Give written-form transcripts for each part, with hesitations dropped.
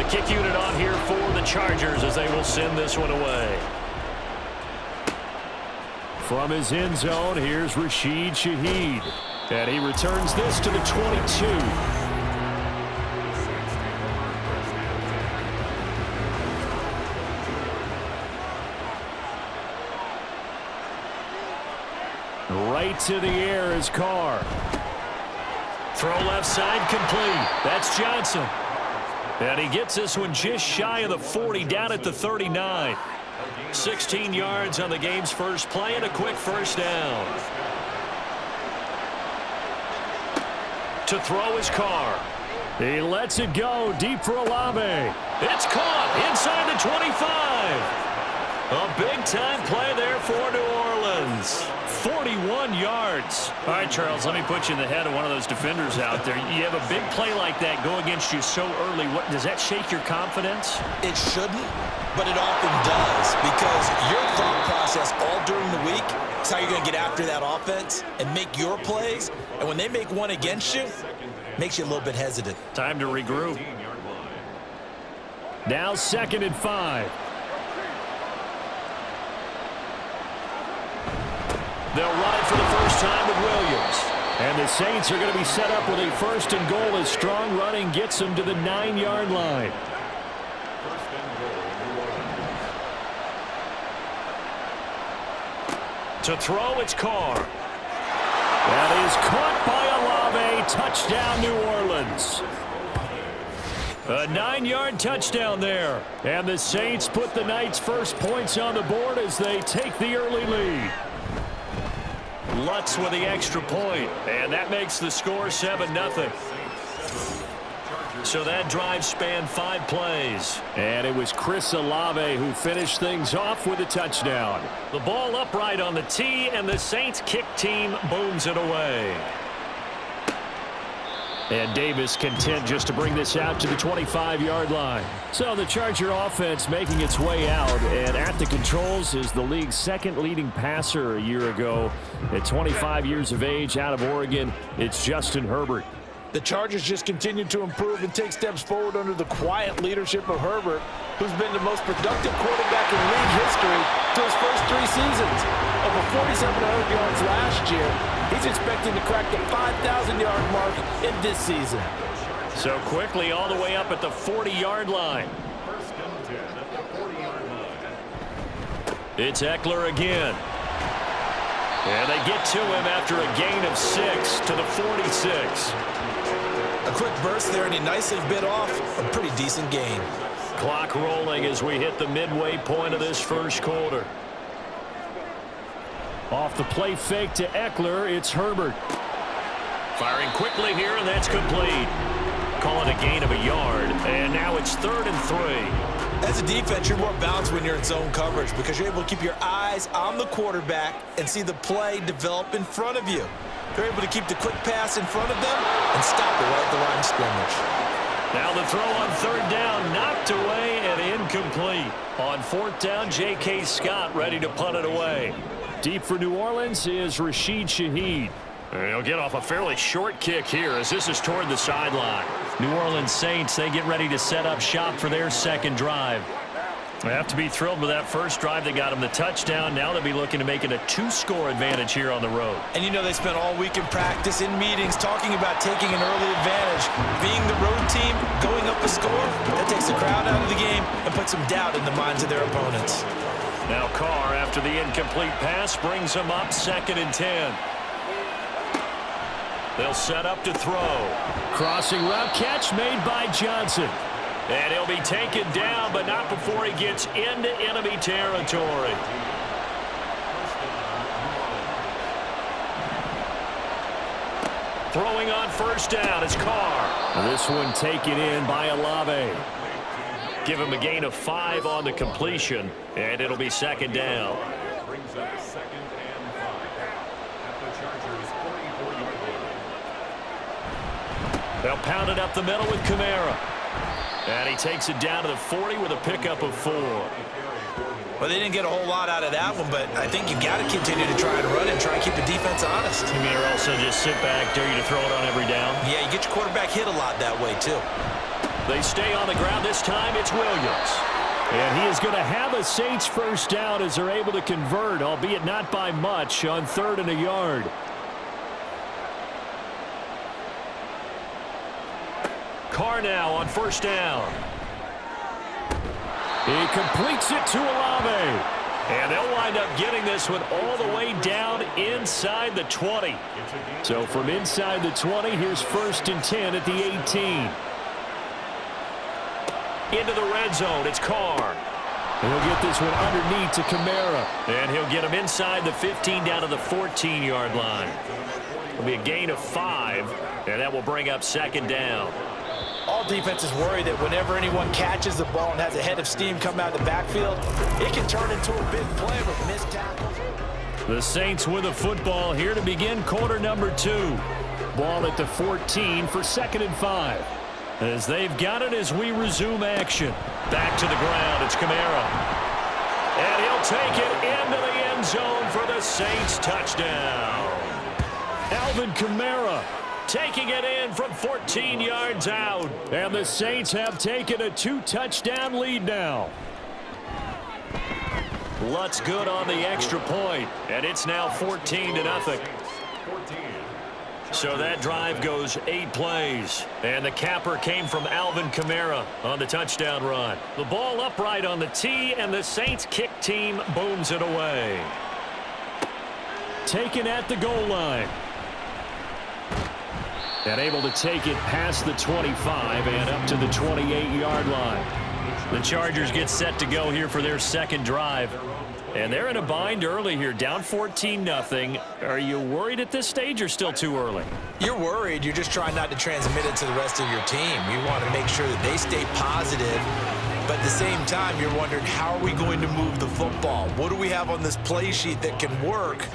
The kick unit on here for the Chargers as they will send this one away. From his end zone, here's Rashid Shaheed. And he returns this to the 22. Right to the air is Carr. Throw left side complete. That's Johnson. And he gets this one just shy of the 40 down at the 39. 16 yards on the game's first play and a quick first down. To throw his Carr. He lets it go deep for Olave. It's caught inside the 25. A big-time play there for New Orleans. 41 yards. All right, Charles, let me put you in the head of one of those defenders out there. You have a big play like that go against you so early. What does that shake your confidence? It shouldn't, but it often does, because your thought process all during the week is how you're going to get after that offense and make your plays. And when they make one against you, it makes you a little bit hesitant. Time to regroup. Now 2nd and 5. They'll run it for the first time with Williams. And the Saints are going to be set up with a 1st and goal as strong running gets them to the 9-yard line. To throw, it's Carr. That is caught by Olave. Touchdown, New Orleans. A 9-yard touchdown there. And the Saints put the night's first points on the board as they take the early lead. Lutz with the extra point, and that makes the score 7-0. So that drive spanned 5 plays. And it was Chris Olave who finished things off with a touchdown. The ball upright on the tee, and the Saints kick team booms it away. And Davis content just to bring this out to the 25-yard line. So the Charger offense making its way out, and at the controls is the league's 2nd leading passer a year ago. At 25 years of age out of Oregon, it's Justin Herbert. The Chargers just continue to improve and take steps forward under the quiet leadership of Herbert, who's been the most productive quarterback in league history through his first 3 seasons. Over 4,700 yards last year, he's expecting to crack the 5,000-yard mark in this season. So quickly all the way up at the 40-yard line. It's Eckler again. And they get to him after a gain of 6 to the 46. A quick burst there, and he nicely bit off a pretty decent gain. Clock rolling as we hit the midway point of this first quarter. Off the play fake to Eckler, it's Herbert. Firing quickly here, and that's complete. Call it a gain of a yard, and now it's 3rd and 3. As a defense, you're more balanced when you're in zone coverage because you're able to keep your eyes on the quarterback and see the play develop in front of you. They're able to keep the quick pass in front of them and stop it right at the line of scrimmage. Now the throw on 3rd down, knocked away and incomplete. On 4th down, J.K. Scott ready to punt it away. Deep for New Orleans is Rashid Shaheed. He'll get off a fairly short kick here as this is toward the sideline. New Orleans Saints, they get ready to set up shop for their 2nd drive. They have to be thrilled with that first drive. They got them the touchdown. Now they'll be looking to make it a 2-score advantage here on the road. And you know they spent all week in practice, in meetings, talking about taking an early advantage. Being the road team, going up a score, that takes the crowd out of the game and puts some doubt in the minds of their opponents. Now Carr, after the incomplete pass, brings him up 2nd and 10. They'll set up to throw. Crossing route catch made by Johnson. And he'll be taken down, but not before he gets into enemy territory. Throwing on 1st down is Carr. This one taken in by Olave. Give him a gain of 5 on the completion, and it'll be 2nd down. They'll pound it up the middle with Kamara. And he takes it down to the 40 with a pickup of 4. Well, they didn't get a whole lot out of that one, but I think you've got to continue to try and run it and try and keep the defense honest. You mean, or also just sit back, dare you to throw it on every down? Yeah, you get your quarterback hit a lot that way, too. They stay on the ground. This time it's Williams. And he is going to have a Saints first down as they're able to convert, albeit not by much, on 3rd and a yard. Carr now on first down. He completes it to Olave. And they'll wind up getting this one all the way down inside the 20. So from inside the 20, here's 1st and 10 at the 18. Into the red zone, it's Carr. He'll get this one underneath to Kamara. And he'll get him inside the 15 down to the 14-yard line. It'll be a gain of 5, and that will bring up 2nd down. All defenses worry that whenever anyone catches the ball and has a head of steam come out of the backfield, it can turn into a big play with missed tackles. The Saints with a football here to begin quarter number 2. Ball at the 14 for 2nd and 5. As they've got it as we resume action. Back to the ground, it's Kamara. And he'll take it into the end zone for the Saints touchdown. Alvin Kamara taking it in from 14 yards out. And the Saints have taken a 2-touchdown lead now. Lutz good on the extra point, and it's now 14-0. So that drive goes 8 plays, and the capper came from Alvin Kamara on the touchdown run. The ball upright on the tee, and the Saints kick team booms it away. Taken at the goal line. And able to take it past the 25 and up to the 28-yard line. The Chargers get set to go here for their 2nd drive. And they're in a bind early here, down 14-0. Are you worried at this stage or still too early? You're worried. You're just trying not to transmit it to the rest of your team. You want to make sure that they stay positive. But at the same time, you're wondering, how are we going to move the football? What do we have on this play sheet that can work?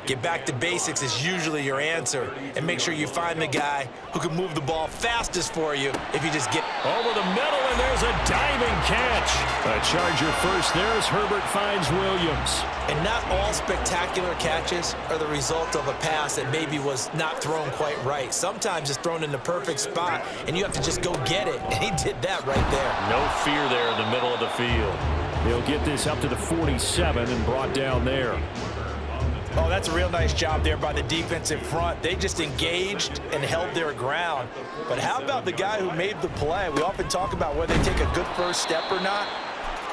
Get back to basics is usually your answer. And make sure you find the guy who can move the ball fastest for you if you just get over the middle, and there's a diving catch. A Charger first there as Herbert finds Williams. And not all spectacular catches are the result of a pass that maybe was not thrown quite right. Sometimes it's thrown in the perfect spot, and you have to just go get it. And he did that right there. No fear there in the middle of the field. He'll get this up to the 47 and brought down there. Oh, that's a real nice job there by the defensive front. They just engaged and held their ground. But how about the guy who made the play? We often talk about whether they take a good first step or not.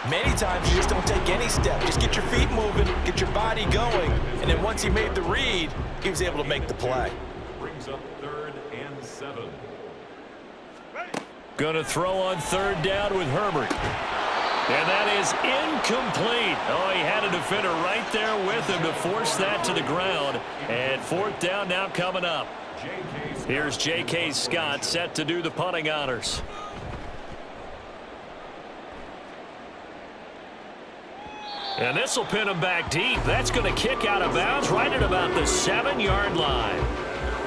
Many times you just don't take any step. Just get your feet moving, get your body going, and then once he made the read, he was able to make the play. Brings up 3rd and 7. Going to throw on 3rd down with Herbert. And that is incomplete. Oh, he had a defender right there with him to force that to the ground. And 4th down now coming up. Here's J.K. Scott set to do the punting honors. And this will pin him back deep. That's going to kick out of bounds right at about the 7-yard line.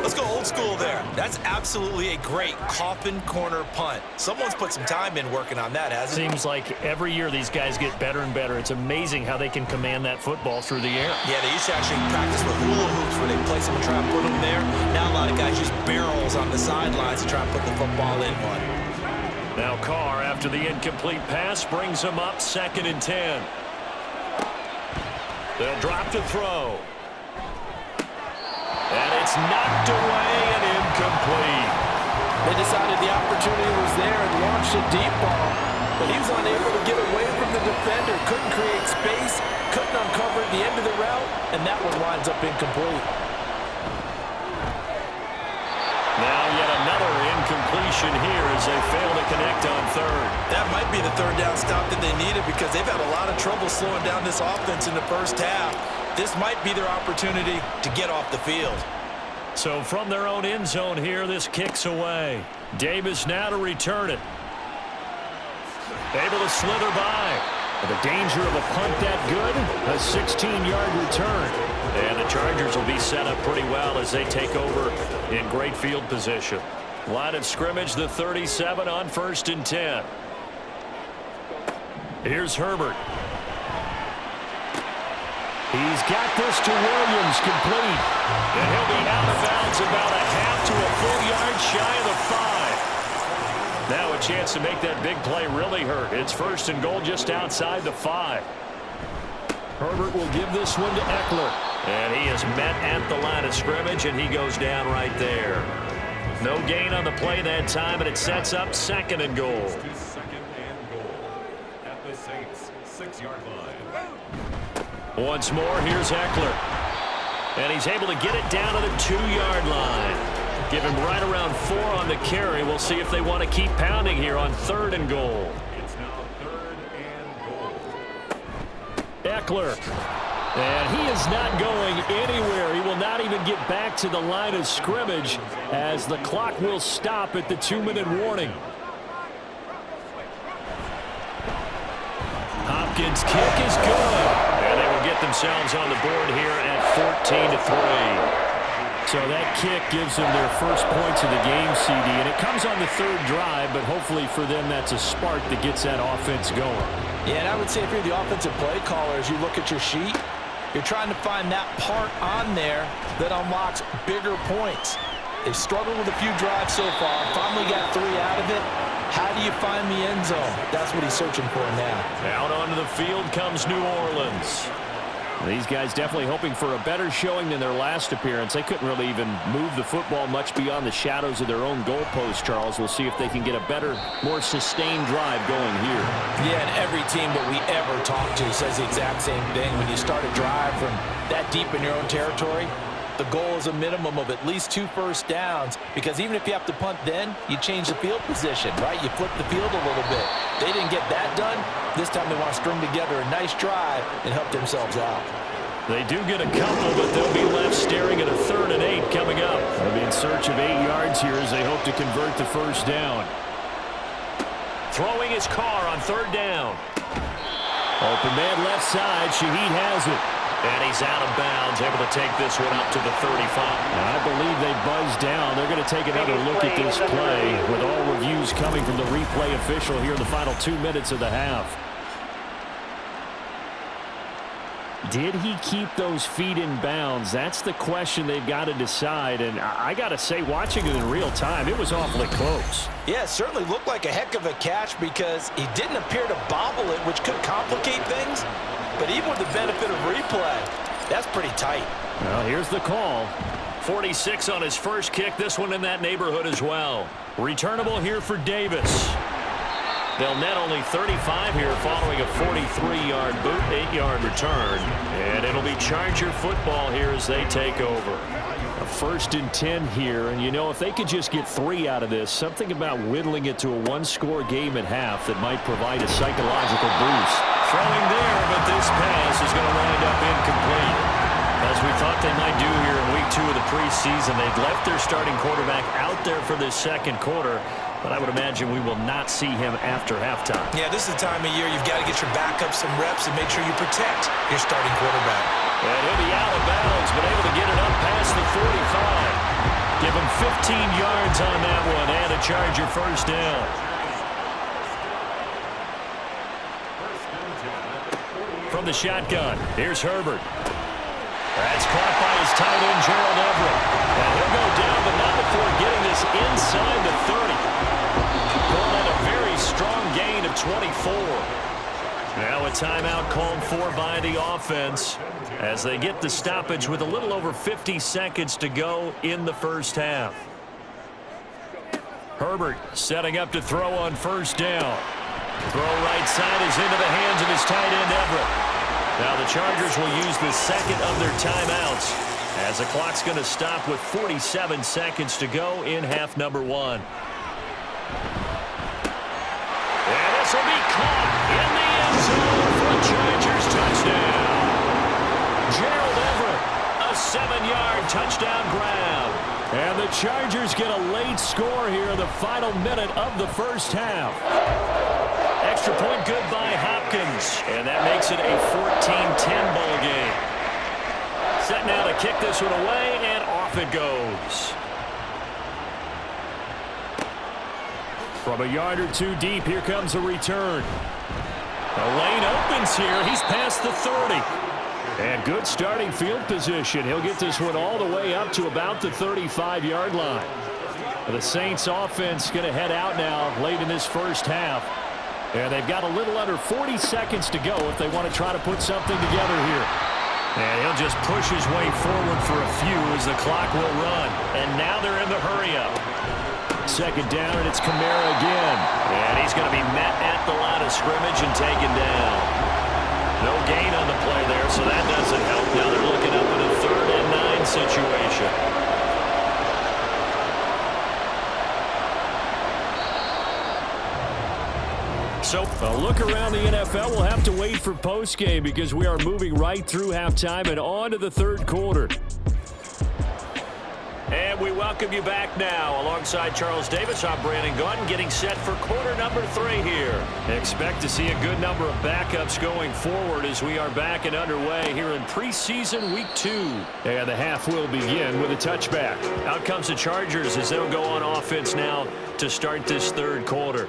Let's go old school there. That's absolutely a great coffin corner punt. Someone's put some time in working on that, hasn't it? Seems like every year these guys get better and better. It's amazing how they can command that football through the air. Yeah, they used to actually practice with hula hoops where they place them and try and put them there. Now a lot of guys use barrels on the sidelines to try and put the football in one. Now Carr, after the incomplete pass, brings him up 2nd and 10. They'll drop to throw. And it's knocked away and incomplete. They decided the opportunity was there and launched a deep ball, but he was unable to get away from the defender, couldn't create space, couldn't uncover the end of the route, and that one winds up incomplete. Now yet another incompletion here as they fail to connect on 3rd. That might be the 3rd down stop that they needed because they've had a lot of trouble slowing down this offense in the first half. This might be their opportunity to get off the field. So from their own end zone here, this kicks away. Davis now to return it. Able to slither by. The danger of a punt that good, a 16-yard return. And the Chargers will be set up pretty well as they take over in great field position. Line of scrimmage, the 37 on 1st and 10. Here's Herbert. He's got this to Williams, complete. And he'll be out of bounds about a half to a full yard shy of the 5. Now a chance to make that big play really hurt. It's 1st and goal just outside the 5. Herbert will give this one to Eckler. And he is met at the line of scrimmage, and he goes down right there. No gain on the play that time, and it sets up 2nd and goal. 2nd and goal at the Saints' 6-yard line. Once more, here's Eckler. And he's able to get it down to the 2-yard line. Give him right around 4 on the carry. We'll see if they want to keep pounding here on 3rd and goal. It's now 3rd and goal. Eckler. And he is not going anywhere. He will not even get back to the line of scrimmage as the clock will stop at the 2-minute warning. Hopkins' kick is good. And they will get themselves on the board here at 14-3. So that kick gives them their first points of the game, CD, and it comes on the 3rd drive, but hopefully for them that's a spark that gets that offense going. Yeah, and I would say if you're the offensive play caller, as you look at your sheet, you're trying to find that part on there that unlocks bigger points. They've struggled with a few drives so far, finally got 3 out of it. How do you find the end zone? That's what he's searching for now. Out onto the field comes New Orleans. These guys definitely hoping for a better showing than their last appearance. They couldn't really even move the football much beyond the shadows of their own goalpost, Charles. We'll see if they can get a better, more sustained drive going here. Yeah, and every team that we ever talk to says the exact same thing. When you start a drive from that deep in your own territory, the goal is a minimum of at least 2 first downs, because even if you have to punt then, you change the field position, right? You flip the field a little bit. They didn't get that done. This time they want to string together a nice drive and help themselves out. They do get a couple, but they'll be left staring at a 3rd and 8 coming up. They'll be in search of 8 yards here as they hope to convert the first down. Throwing his car on 3rd down. Open man left side. Shaheed has it. And he's out of bounds, able to take this one up to the 35. I believe they buzzed down. They're going to take another look at this play with all reviews coming from the replay official here in the final 2 minutes of the half. Did he keep those feet in bounds? That's the question they've got to decide. And I got to say, watching it in real time, it was awfully close. Yeah, it certainly looked like a heck of a catch because he didn't appear to bobble it, which could complicate things. But even with the benefit of replay, that's pretty tight. Well, here's the call. 46 on his first kick. This one in that neighborhood as well. Returnable here for Davis. They'll net only 35 here following a 43-yard boot, 8-yard return. And it'll be Charger football here as they take over. A 1st and 10 here, and you know, if they could just get 3 out of this, something about whittling it to a 1-score game at half that might provide a psychological boost. Throwing there, but this pass is going to wind up incomplete. As we thought they might do here in week 2 of the preseason, they'd left their starting quarterback out there for this 2nd quarter, but I would imagine we will not see him after halftime. Yeah, this is the time of year you've got to get your backup some reps and make sure you protect your starting quarterback. And he'll be out of bounds, but able to get it up past the 45. Give him 15 yards on that one and a Charger first down. From the shotgun, here's Herbert. That's caught by his tight end, Gerald Everett. And he'll go down, but not before getting this inside the 30. Pulling out a very strong gain of 24. Now a timeout called for by the offense as they get the stoppage with a little over 50 seconds to go in the first half. Herbert setting up to throw on first down. Throw right side is into the hands of his tight end, Everett. Now the Chargers will use the second of their timeouts as the clock's going to stop with 47 seconds to go in half number 1. And this will be caught in the end zone for a Chargers touchdown. Gerald Everett, a 7-yard touchdown grab. And the Chargers get a late score here in the final minute of the first half. Extra point good by Hopkins. And that makes it a 14-10 ball game. Set now to kick this one away, and off it goes. From a yard or 2 deep, here comes a return. The lane opens here. He's past the 30. And good starting field position. He'll get this one all the way up to about the 35-yard line. The Saints offense going to head out now late in this first half. And they've got a little under 40 seconds to go if they want to try to put something together here. And he'll just push his way forward for a few as the clock will run. And now they're in the hurry-up. Second down, and it's Kamara again. And he's going to be met at the line of scrimmage and taken down. No gain on the play there, so that doesn't help. Now they're looking up at a 3rd and 9 situation. So a look around the NFL. We'll have to wait for postgame because we are moving right through halftime and on to the 3rd quarter. And we welcome you back now. Alongside Charles Davis, I'm Brandon Gaudin, getting set for quarter number 3 here. Expect to see a good number of backups going forward as we are back and underway here in preseason week 2. And the half will begin with a touchback. Out comes the Chargers as they'll go on offense now to start this 3rd quarter.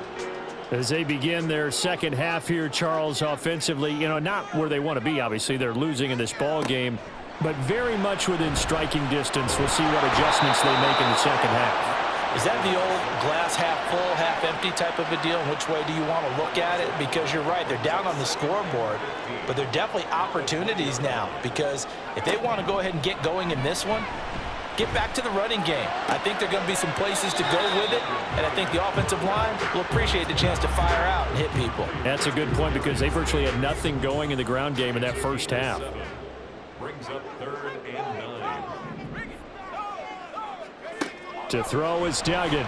As they begin their second half here, Charles, offensively, not where they want to be. Obviously, they're losing in this ball game, but very much within striking distance. We'll see what adjustments they make in the second half. Is that the old glass half full, half empty type of a deal? And which way do you want to look at it? Because you're right, they're down on the scoreboard, but they're definitely opportunities now. Because if they want to go ahead and get going in this one, get back to the running game. I think there are going to be some places to go with it, and I think the offensive line will appreciate the chance to fire out and hit people. That's a good point because they virtually had nothing going in the ground game in that first half. Brings up 3rd and 9. To throw is Duggan.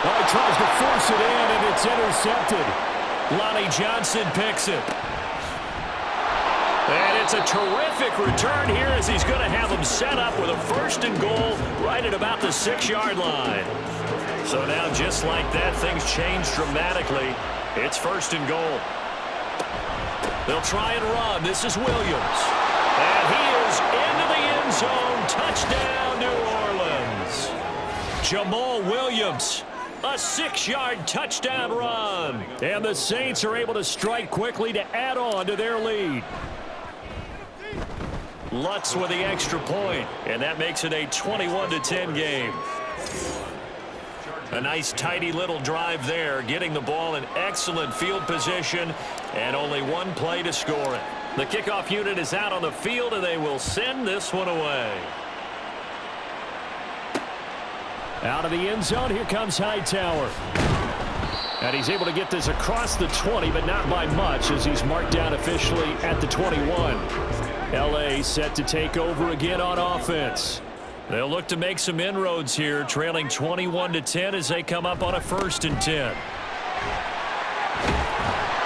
Oh, he tries to force it in, and it's intercepted. Lonnie Johnson picks it. And it's a terrific return here as he's going to have him set up with a 1st and goal right at about the 6-yard line. So now just like that, things change dramatically. It's 1st and goal. They'll try and run. This is Williams. And he is into the end zone. Touchdown, New Orleans. Jamal Williams. A 6-yard touchdown run. And the Saints are able to strike quickly to add on to their lead. Lutz with the extra point, and that makes it a 21-10 game. A nice tidy little drive there, getting the ball in excellent field position, and only one play to score it. The kickoff unit is out on the field, and they will send this one away. Out of the end zone, here comes Hightower. And he's able to get this across the 20, but not by much as he's marked down officially at the 21. L.A. set to take over again on offense. They'll look to make some inroads here, trailing 21-10 as they come up on a 1st and 10.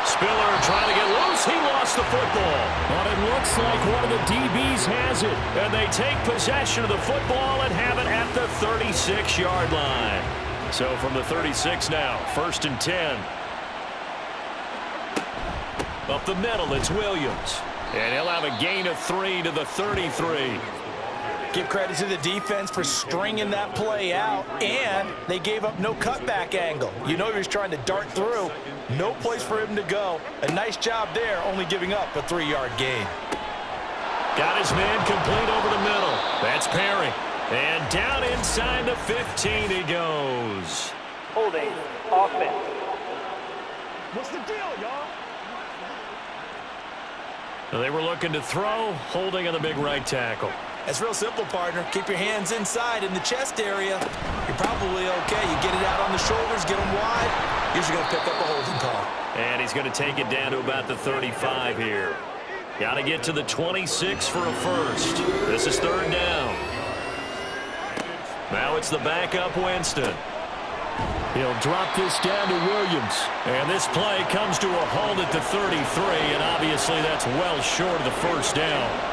Spiller trying to get loose. He lost the football. But it looks like one of the DBs has it. And they take possession of the football and have it at the 36-yard line. So from the 36 now, 1st and 10. Up the middle, it's Williams. And he'll have a gain of 3 to the 33. Give credit to the defense for stringing that play out, and they gave up no cutback angle. You know he was trying to dart through. No place for him to go. A nice job there, only giving up a 3-yard gain. Got his man complete over the middle. That's Perry. And down inside the 15 he goes. Holding offense. What's the deal, y'all? They were looking to throw, holding on the big right tackle. That's real simple, partner. Keep your hands inside in the chest area. You're probably okay. You get it out on the shoulders, get them wide. Usually going to pick up a holding call. And he's going to take it down to about the 35 here. Got to get to the 26 for a 1st. This is 3rd down. Now it's the backup Winston. He'll drop this down to Williams. And this play comes to a halt at the 33, and obviously that's well short of the 1st down.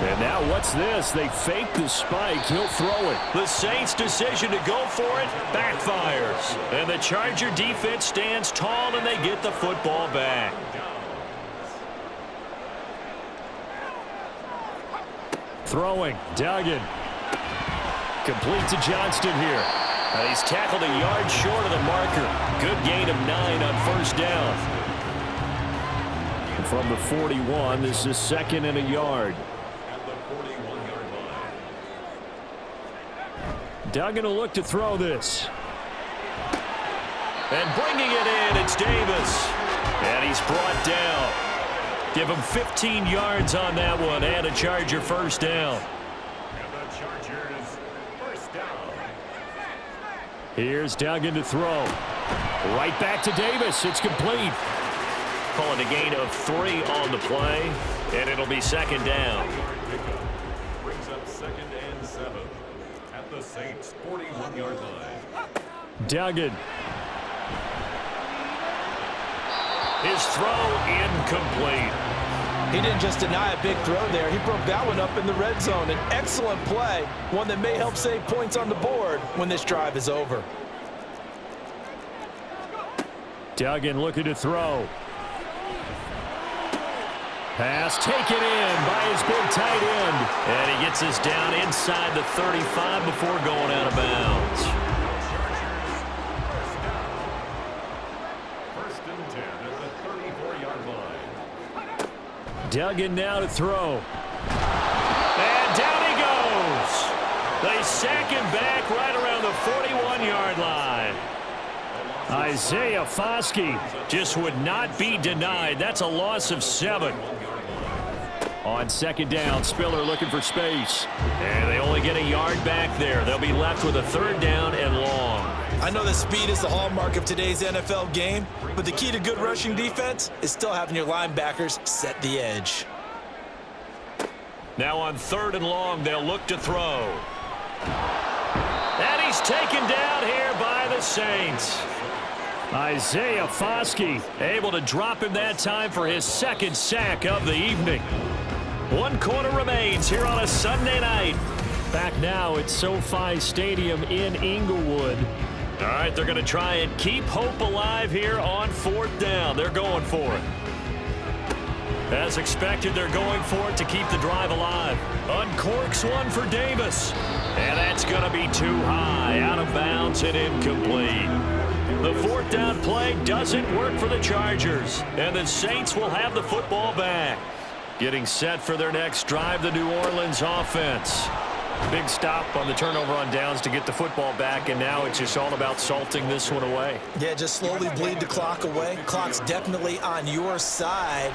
And now what's this? They fake the spike. He'll throw it. The Saints' decision to go for it backfires. And the Charger defense stands tall, and they get the football back. Throwing. Duggan. Complete to Johnston here. And he's tackled a yard short of the marker. Good gain of 9 on 1st down. And from the 41, this is 2nd and a yard. At the 41-yard line. Duggan will look to throw this. And bringing it in, it's Davis. And he's brought down. Give him 15 yards on that one and a Charger first down. And the Chargers first down. Here's Duggan to throw. Right back to Davis. It's complete. Calling a gain of 3 on the play, and it'll be second down. Brings up 2nd and 7 at the Saints' 41-yard line. Duggan. His throw incomplete. He didn't just deny a big throw there. He broke that one up in the red zone. An excellent play, one that may help save points on the board when this drive is over. Duggan looking to throw. Pass taken in by his big tight end. And he gets us down inside the 35 before going out of bounds. First and 10 at the 34-yard line. Duggan now to throw. And down he goes. They sack him back right around the 41-yard line. Isaiah Foskey Just would not be denied. That's a loss of 7. on second down. Spiller looking for space. And they only get a yard back there. They'll be left with a 3rd down and long. I know that speed is the hallmark of today's NFL game, but the key to good rushing defense is still having your linebackers set the edge. Now on 3rd and long, they'll look to throw. And he's taken down here by the Saints. Isaiah Foskey Able to drop him that time for his 2nd sack of the evening. 1 quarter remains here on a Sunday night. back now at SoFi Stadium in Inglewood. All right, they're going to try and keep hope alive here on 4th down. They're going for it. As expected, they're going for it to keep the drive alive. Uncorks one for Davis. And that's going to be too high. Out of bounds and incomplete. The 4th down play doesn't work for the Chargers. And the Saints will have the football back. Getting set for their next drive, the New Orleans offense. Big stop on the turnover on downs to get the football back, and now it's just all about salting this one away. Yeah, just slowly bleed the clock away. Clock's definitely on your side.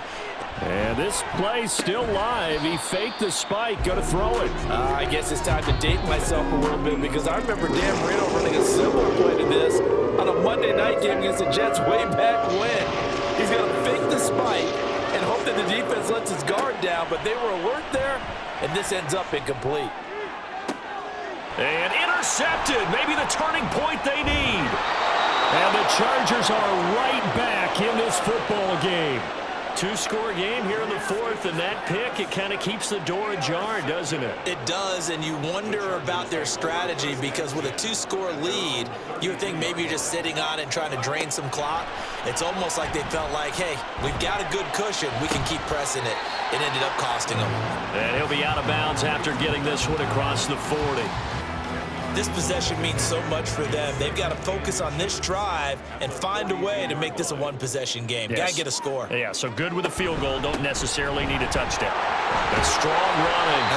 And this play's still live. He faked the spike, going to throw it. I guess it's time to date myself a little bit because I remember Dan Marino running a similar play to this on a Monday night game against the Jets way back when. He's going to fake the spike and hope that the defense lets his guard down, but they were alert there, and this ends up incomplete. And intercepted. Maybe the turning point they need. And the Chargers are right back in this football game. 2-score game here in the 4th, and that pick, it kind of keeps the door ajar, doesn't it? It does, and you wonder about their strategy because with a 2-score lead, you would think maybe you're just sitting on it and trying to drain some clock. It's almost like they felt like, hey, we've got a good cushion. We can keep pressing it. It ended up costing them. And he'll be out of bounds after getting this one across the 40. This possession means so much for them. They've got to focus on this drive and find a way to make this a one-possession game. Yes. Got to get a score. Yeah, so good with a field goal. Don't necessarily need a touchdown. A strong running.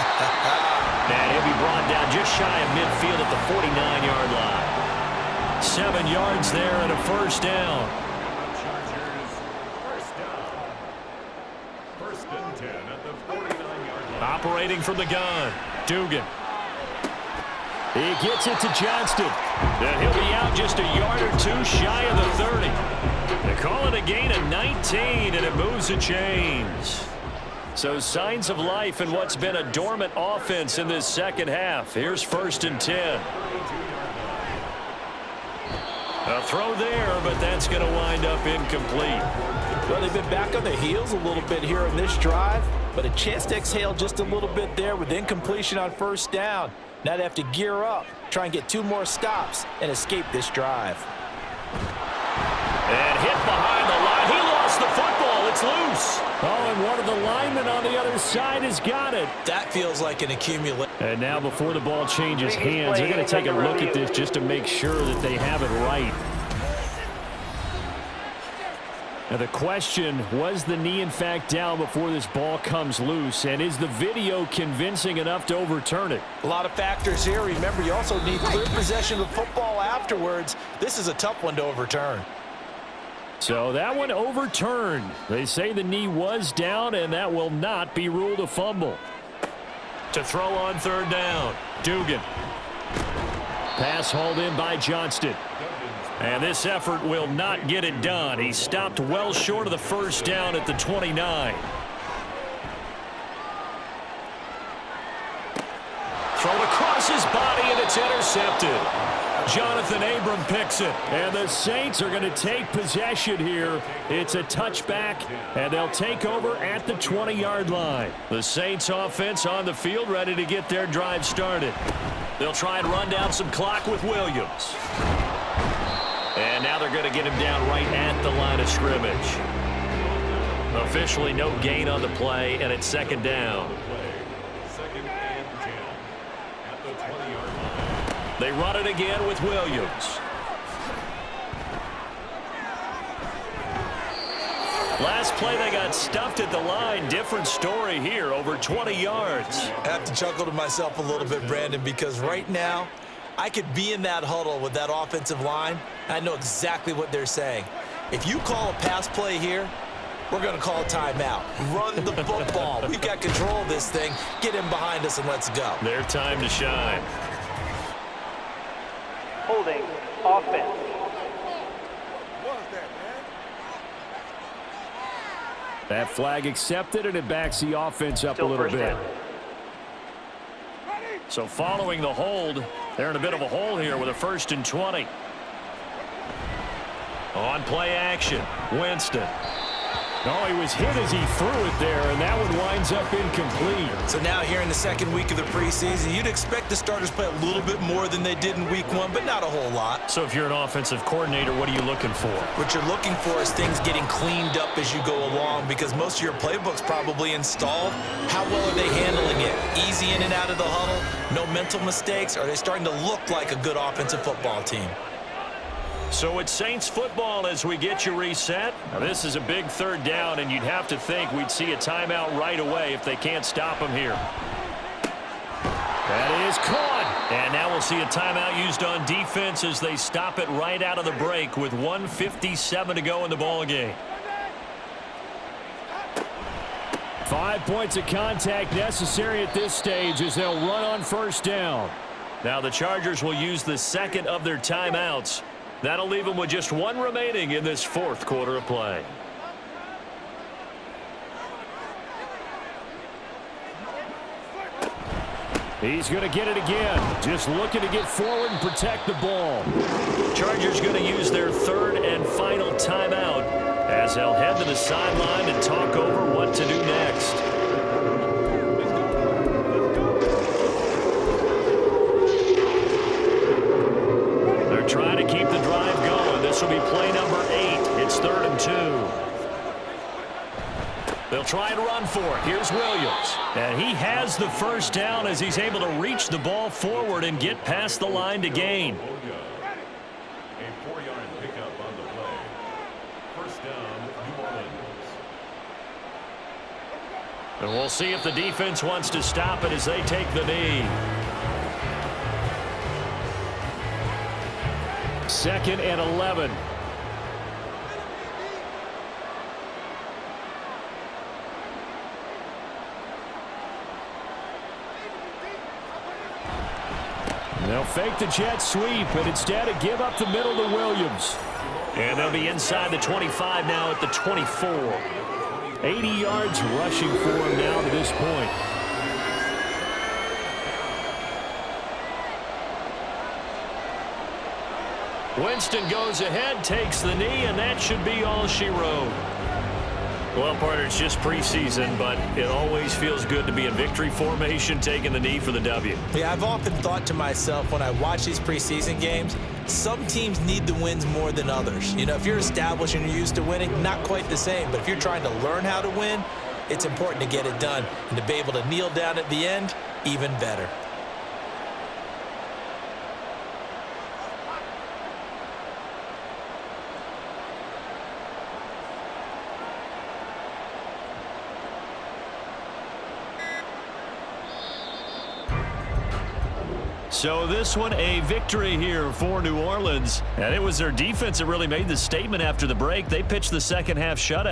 And he'll be brought down just shy of midfield at the 49-yard line. 7 yards there and a 1st down. Chargers first down. 1st and 10 at the 49-yard line. Operating from the gun, Dugan. He gets it to Johnston. And he'll be out just a yard or 2 shy of the 30. They call it a gain of 19, and it moves the chains. So signs of life in what's been a dormant offense in this second half. Here's 1st and 10. A throw there, but that's going to wind up incomplete. Well, they've been back on their heels a little bit here in this drive, but a chance to exhale just a little bit there with incompletion on 1st down. Now they have to gear up, try and get 2 more stops, and escape this drive. And hit behind the line. He lost the football. It's loose. Oh, and one of the linemen on the other side has got it. That feels like an accumulation. And now before the ball changes hands, they're going to take a look at this just to make sure that they have it right. Now the question, was the knee in fact down before this ball comes loose? And is the video convincing enough to overturn it? A lot of factors here. Remember, you also need clear possession of football afterwards. This is a tough one to overturn. So that one overturned. They say the knee was down, and that will not be ruled a fumble. To throw on third down, Dugan. Pass hauled in by Johnston. And this effort will not get it done. He stopped well short of the first down at the 29. Thrown across his body, and it's intercepted. Jonathan Abram picks it. And the Saints are going to take possession here. It's a touchback, and they'll take over at the 20-yard line. The Saints offense on the field, ready to get their drive started. They'll try and run down some clock with Williams. And now they're going to get him down right at the line of scrimmage. Officially no gain on the play, and it's second down. Second and 10 at the 20-yard line. They run it again with Williams. Last play, they got stuffed at the line. Different story here, over 20 yards. I have to chuckle to myself a little bit, Brandon, because right now I could be in that huddle with that offensive line, and I know exactly what they're saying. If you call a pass play here, we're going to call a timeout. Run the football. We've got control of this thing. Get him behind us and let's go. Their time to shine. Holding. Offense. That flag accepted, and it backs the offense up a Still little first bit. down. So following the hold, they're in a bit of a hole here with a 1st and 20. On play action, Winston. Oh, he was hit as he threw it there, and that one winds up incomplete. So now here in the second week of the preseason, you'd expect the starters play a little bit more than they did in week 1, but not a whole lot. So if you're an offensive coordinator, what are you looking for? What you're looking for is things getting cleaned up as you go along, because most of your playbook's probably installed. How well are they handling it? Easy in and out of the huddle? No mental mistakes? Are they starting to look like a good offensive football team? So it's Saints football as we get you reset. Now, this is a big third down, and you'd have to think we'd see a timeout right away if they can't stop them here. That is caught. And now we'll see a timeout used on defense as they stop it right out of the break with 1:57 to go in the ball game. 5 points of contact necessary at this stage as they'll run on first down. Now the Chargers will use the second of their timeouts. That'll leave them with just one remaining in this fourth quarter of play. He's going to get it again. Just looking to get forward and protect the ball. Chargers going to use their third and final timeout as they'll head to the sideline and talk over what to do next. They're trying to keep the drive going. This will be play number 8. It's 3rd and 2. They'll try and run for it. Here's Williams. And he has the first down as he's able to reach the ball forward and get past the line to gain. A 4-yard pickup on the play. First down, New Orleans. And we'll see if the defense wants to stop it as they take the knee. 2nd and 11. They'll fake the jet sweep, and instead of give up the middle to Williams. And they'll be inside the 25 now at the 24. 80 yards rushing for him now to this point. Winston goes ahead, takes the knee, and that should be all she wrote. Well, partner, it's just preseason, but it always feels good to be in victory formation, taking the knee for the W. Yeah, I've often thought to myself when I watch these preseason games, some teams need the wins more than others. You know, if you're established and you're used to winning, not quite the same. But if you're trying to learn how to win, it's important to get it done. And to be able to kneel down at the end, even better. So this one a victory here for New Orleans. And it was their defense that really made the statement after the break. They pitched the second half shutout.